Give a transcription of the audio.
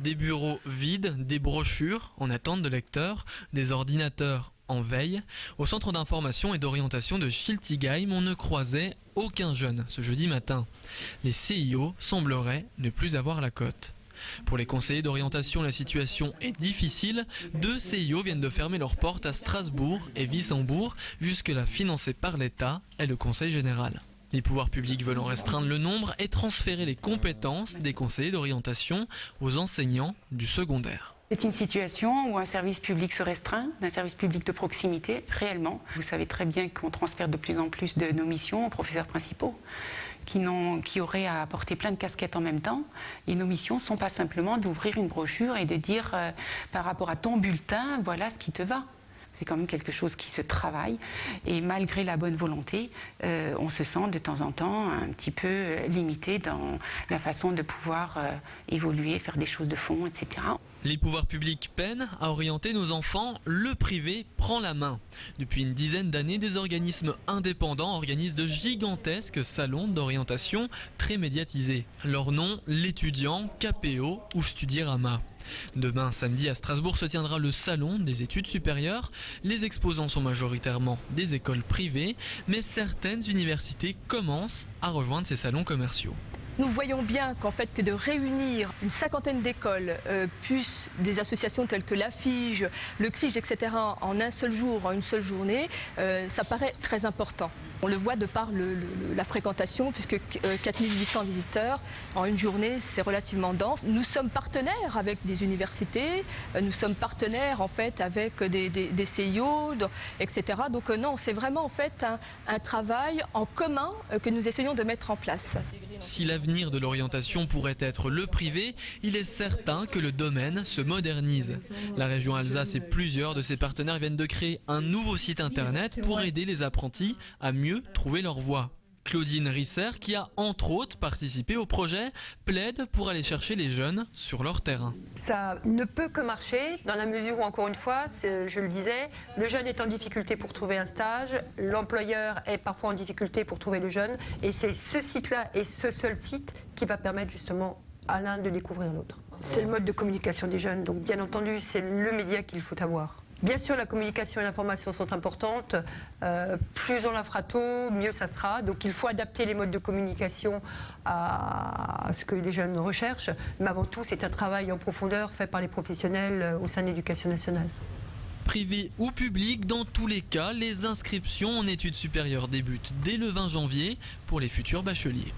Des bureaux vides, des brochures en attente de lecteurs, des ordinateurs en veille. Au centre d'information et d'orientation de Schiltigheim, on ne croisait aucun jeune ce jeudi matin. Les CIO sembleraient ne plus avoir la cote. Pour les conseillers d'orientation, la situation est difficile. 2 CIO viennent de fermer leurs portes à Strasbourg et Wissembourg, jusque-là financés par l'État et le Conseil général. Les pouvoirs publics veulent en restreindre le nombre et transférer les compétences des conseillers d'orientation aux enseignants du secondaire. C'est une situation où un service public se restreint, un service public de proximité, réellement. Vous savez très bien qu'on transfère de plus en plus de nos missions aux professeurs principaux, qui auraient à porter plein de casquettes en même temps. Et nos missions ne sont pas simplement d'ouvrir une brochure et de dire par rapport à ton bulletin, voilà ce qui te va. C'est quand même quelque chose qui se travaille et malgré la bonne volonté, on se sent de temps en temps un petit peu limité dans la façon de pouvoir évoluer, faire des choses de fond, etc. Les pouvoirs publics peinent à orienter nos enfants, le privé prend la main. Depuis une dizaine d'années, des organismes indépendants organisent de gigantesques salons d'orientation très médiatisés. Leur nom, l'étudiant, KPO ou Studierama. Demain, samedi, à Strasbourg, se tiendra le salon des études supérieures. Les exposants sont majoritairement des écoles privées, mais certaines universités commencent à rejoindre ces salons commerciaux. Nous voyons bien qu'en fait que de réunir une 50aine d'écoles, plus des associations telles que l'AFIGE, le CRIJ, etc. en un seul jour, en une seule journée, ça paraît très important. On le voit de par la fréquentation, puisque 4800 visiteurs en une journée, c'est relativement dense. Nous sommes partenaires avec des universités, nous sommes partenaires en fait avec des CIO, etc. Donc non, c'est vraiment en fait un travail en commun que nous essayons de mettre en place. Si l'avenir de l'orientation pourrait être le privé, il est certain que le domaine se modernise. La région Alsace et plusieurs de ses partenaires viennent de créer un nouveau site internet pour aider les apprentis à mieux trouver leur voie. Claudine Risser, qui a entre autres participé au projet, plaide pour aller chercher les jeunes sur leur terrain. Ça ne peut que marcher dans la mesure où, encore une fois, je le disais, le jeune est en difficulté pour trouver un stage, l'employeur est parfois en difficulté pour trouver le jeune, et c'est ce site-là et ce seul site qui va permettre justement à l'un de découvrir l'autre. C'est le mode de communication des jeunes, donc bien entendu, c'est le média qu'il faut avoir. Bien sûr, la communication et l'information sont importantes. Plus on la fera tôt, mieux ça sera. Donc il faut adapter les modes de communication à ce que les jeunes recherchent. Mais avant tout, c'est un travail en profondeur fait par les professionnels au sein de l'éducation nationale. Privé ou public, dans tous les cas, les inscriptions en études supérieures débutent dès le 20 janvier pour les futurs bacheliers.